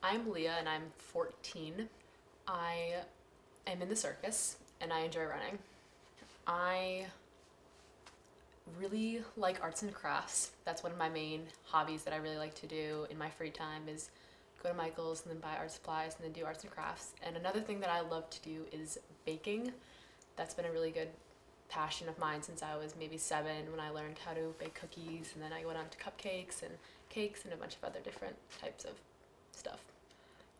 I'm Leah and I'm 14. I am in the circus and I enjoy running. I really like arts and crafts. That's one of my main hobbies that I really like to do in my free time is go to Michael's and then buy art supplies and then do arts and crafts. And another thing that I love to do is baking. That's been a really good passion of mine since I was maybe 7 when I learned how to bake cookies, and then I went on to cupcakes and cakes and a bunch of other different types of stuff.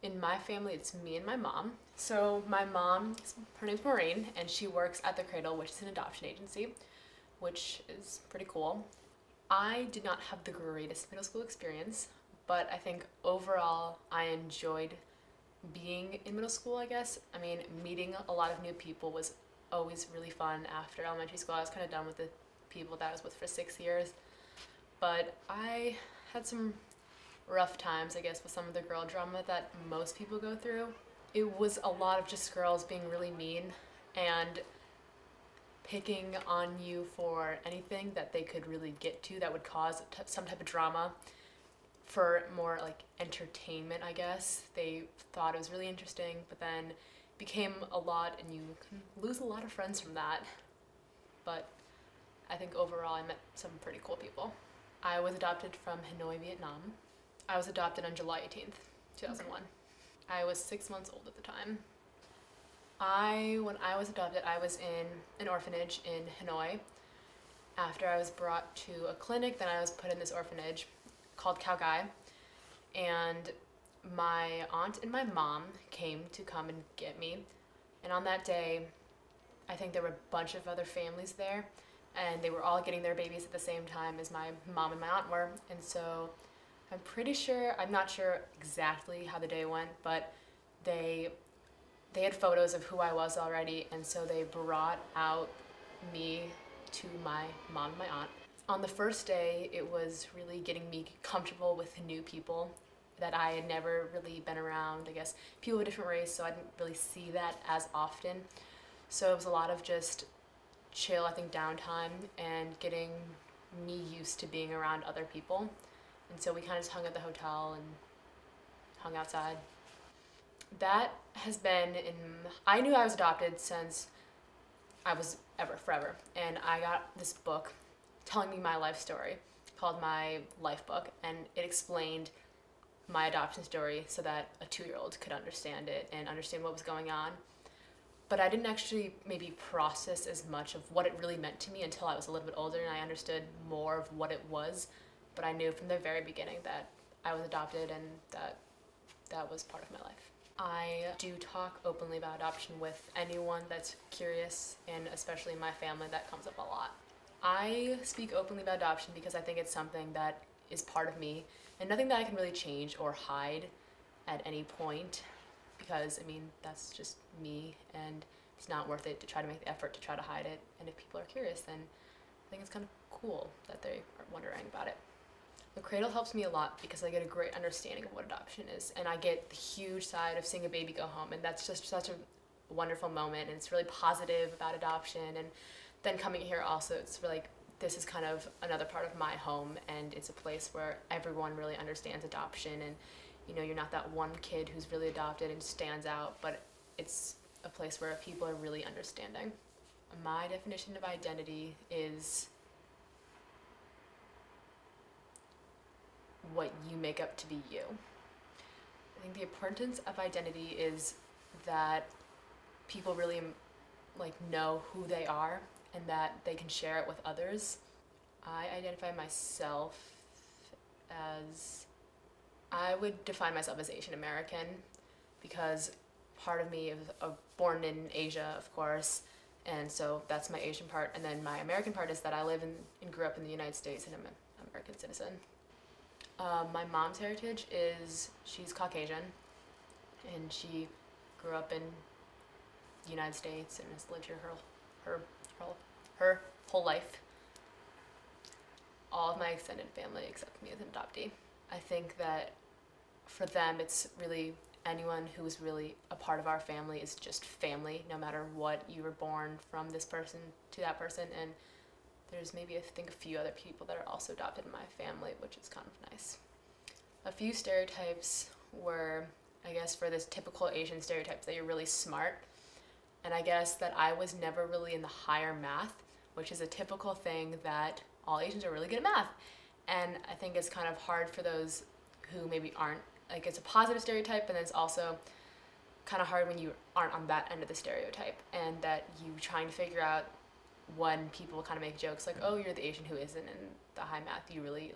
In my family, it's me and my mom. So my mom, her name's Maureen, and she works at the Cradle, which is an adoption agency, which is pretty cool. I did not have the greatest middle school experience, but I think overall I enjoyed being in middle school, I guess. I mean, meeting a lot of new people was always really fun after elementary school. I was kind of done with the people that I was with for 6 years, but I had some rough times, I guess, with some of the girl drama that most people go through. It was a lot of just girls being really mean and picking on you for anything that they could really get to that would cause some type of drama for more like entertainment, I guess. They thought it was really interesting, but then became a lot and you can lose a lot of friends from that. But I think overall I met some pretty cool people. I was adopted from Hanoi, Vietnam. I was adopted on July 18th, 2001. I was 6 months old at the time. When I was adopted, I was in an orphanage in Hanoi. After I was brought to a clinic, then I was put in this orphanage called Khao Gai. And my aunt and my mom came to come and get me. And on that day, I think there were a bunch of other families there, and they were all getting their babies at the same time as my mom and my aunt were. And so I'm not sure exactly how the day went, but they had photos of who I was already, and so they brought out me to my mom and my aunt. On the first day, it was really getting me comfortable with new people that I had never really been around. I guess people of a different race, so I didn't really see that as often. So it was a lot of just chill, I think, downtime and getting me used to being around other people. And so we kind of just hung at the hotel and hung outside. That has been I knew I was adopted since I was forever. And I got this book telling me my life story called My Life Book, and it explained my adoption story so that a 2-year-old could understand it and understand what was going on. But I didn't actually maybe process as much of what it really meant to me until I was a little bit older and I understood more of what it was. But I knew from the very beginning that I was adopted and that was part of my life. I do talk openly about adoption with anyone that's curious, and especially in my family that comes up a lot. I speak openly about adoption because I think it's something that is part of me and nothing that I can really change or hide at any point, because I mean that's just me and it's not worth it to try to make the effort to try to hide it. And if people are curious, then I think it's kind of cool that they are wondering about it. The Cradle helps me a lot because I get a great understanding of what adoption is, and I get the huge side of seeing a baby go home, and that's just such a wonderful moment, and it's really positive about adoption. And then coming here also, it's really like this is kind of another part of my home, and it's a place where everyone really understands adoption, and you know, you're not that one kid who's really adopted and stands out, but it's a place where people are really understanding. My definition of identity is what you make up to be you. I think the importance of identity is that people really like know who they are and that they can share it with others. I identify myself as, I would define myself as Asian American because part of me is born in Asia, of course, and so that's my Asian part, and then my American part is that I live and grew up in the United States and I'm an American citizen. My mom's heritage is she's Caucasian, and she grew up in the United States and has lived here her whole life. All of my extended family accept me as an adoptee. I think that for them it's really anyone who is really a part of our family is just family, no matter what. You were born from this person to that person, and there's maybe I think a few other people that are also adopted in my family, which is kind of nice. A few stereotypes were, I guess, for this typical Asian stereotypes that you're really smart. And I guess that I was never really in the higher math, which is a typical thing that all Asians are really good at math. And I think it's kind of hard for those who maybe aren't, like it's a positive stereotype, and it's also kind of hard when you aren't on that end of the stereotype, and that you trying to figure out when people kind of make jokes like, oh, you're the Asian who isn't in the high math, you really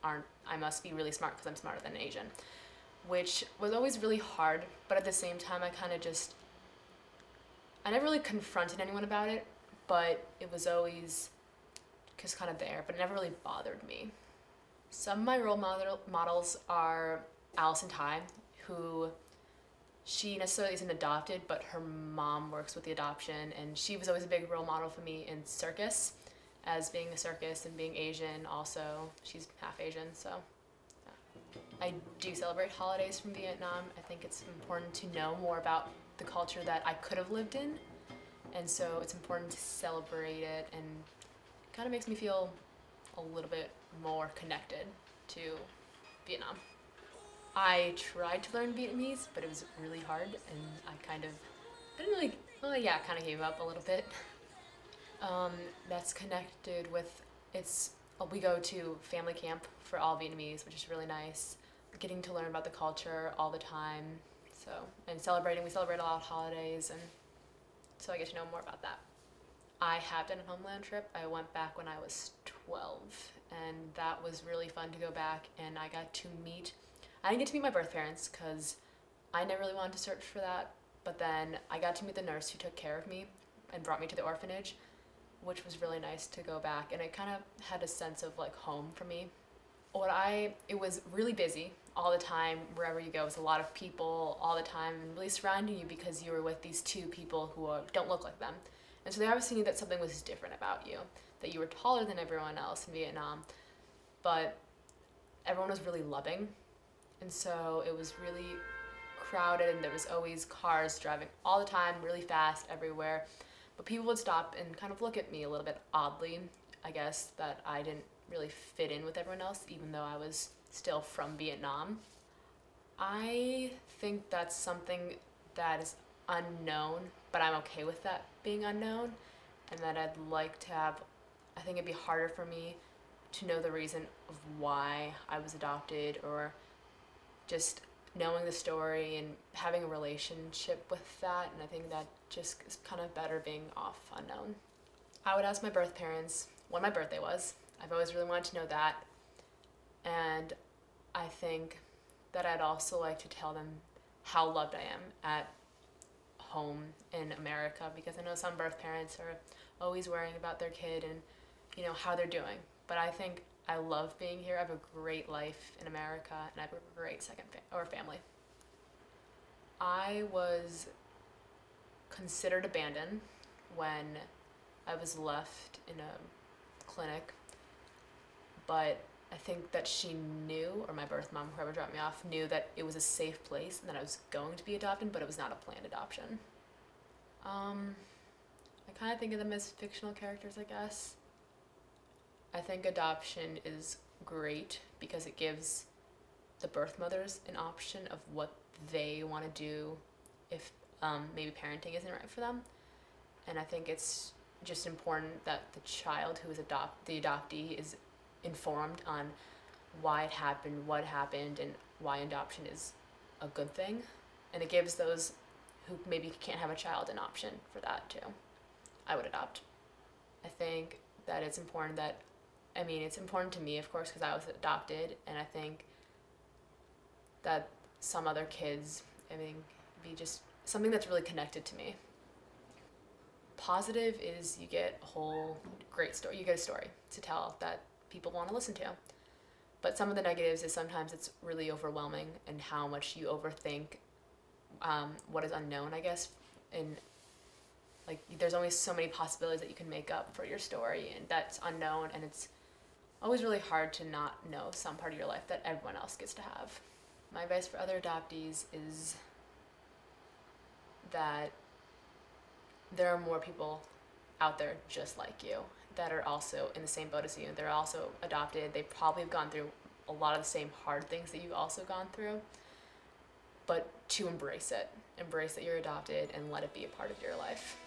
aren't, I must be really smart because I'm smarter than an Asian, which was always really hard. But at the same time, I never really confronted anyone about it, but it was always just kind of there, but it never really bothered me. Some of my role models are Allison Ty, who she necessarily isn't adopted, but her mom works with the adoption, and she was always a big role model for me in circus, as being a circus and being Asian also. She's half Asian, so yeah. I do celebrate holidays from Vietnam. I think it's important to know more about the culture that I could have lived in, and so it's important to celebrate it, and it kind of makes me feel a little bit more connected to Vietnam. I tried to learn Vietnamese, but it was really hard, and I kind of gave up a little bit. That's connected with, we go to family camp for all Vietnamese, which is really nice. Getting to learn about the culture all the time, and we celebrate a lot of holidays, and so I get to know more about that. I have done a homeland trip. I went back when I was 12, and that was really fun to go back, and I didn't get to meet my birth parents because I never really wanted to search for that, but then I got to meet the nurse who took care of me and brought me to the orphanage, which was really nice to go back, and it kind of had a sense of like home for me. It was really busy all the time. Wherever you go, it was a lot of people all the time and really surrounding you because you were with these two people who don't look like them. And so they obviously knew that something was different about you, that you were taller than everyone else in Vietnam, but everyone was really loving. And so it was really crowded, and there was always cars driving all the time, really fast everywhere. But people would stop and kind of look at me a little bit oddly, I guess, that I didn't really fit in with everyone else, even though I was still from Vietnam. I think that's something that is unknown, but I'm okay with that being unknown, and that I'd like to have, I think it'd be harder for me to know the reason of why I was adopted, or just knowing the story and having a relationship with that, and I think that just is kind of better being off unknown. I would ask my birth parents when my birthday was. I've always really wanted to know that, and I think that I'd also like to tell them how loved I am at home in America, because I know some birth parents are always worrying about their kid and, you know, how they're doing, but I think I love being here. I have a great life in America, and I have a great family. I was considered abandoned when I was left in a clinic, but I think that she knew, or my birth mom, whoever dropped me off, knew that it was a safe place and that I was going to be adopted, but it was not a planned adoption. I kind of think of them as fictional characters, I guess. I think adoption is great because it gives the birth mothers an option of what they want to do if maybe parenting isn't right for them. And I think it's just important that the child who is the adoptee is informed on why it happened, what happened, and why adoption is a good thing. And it gives those who maybe can't have a child an option for that too. I would adopt. I think that it's important it's important to me, of course, because I was adopted, and I think that some other kids, be just something that's really connected to me. Positive is you get a whole great story. You get a story to tell that people want to listen to. But some of the negatives is sometimes it's really overwhelming, and how much you overthink what is unknown, I guess. And there's always so many possibilities that you can make up for your story, and that's unknown, and it's always really hard to not know some part of your life that everyone else gets to have. My advice for other adoptees is that there are more people out there just like you that are also in the same boat as you. They're also adopted. They probably have gone through a lot of the same hard things that you've also gone through. but to embrace it. Embrace that you're adopted and let it be a part of your life.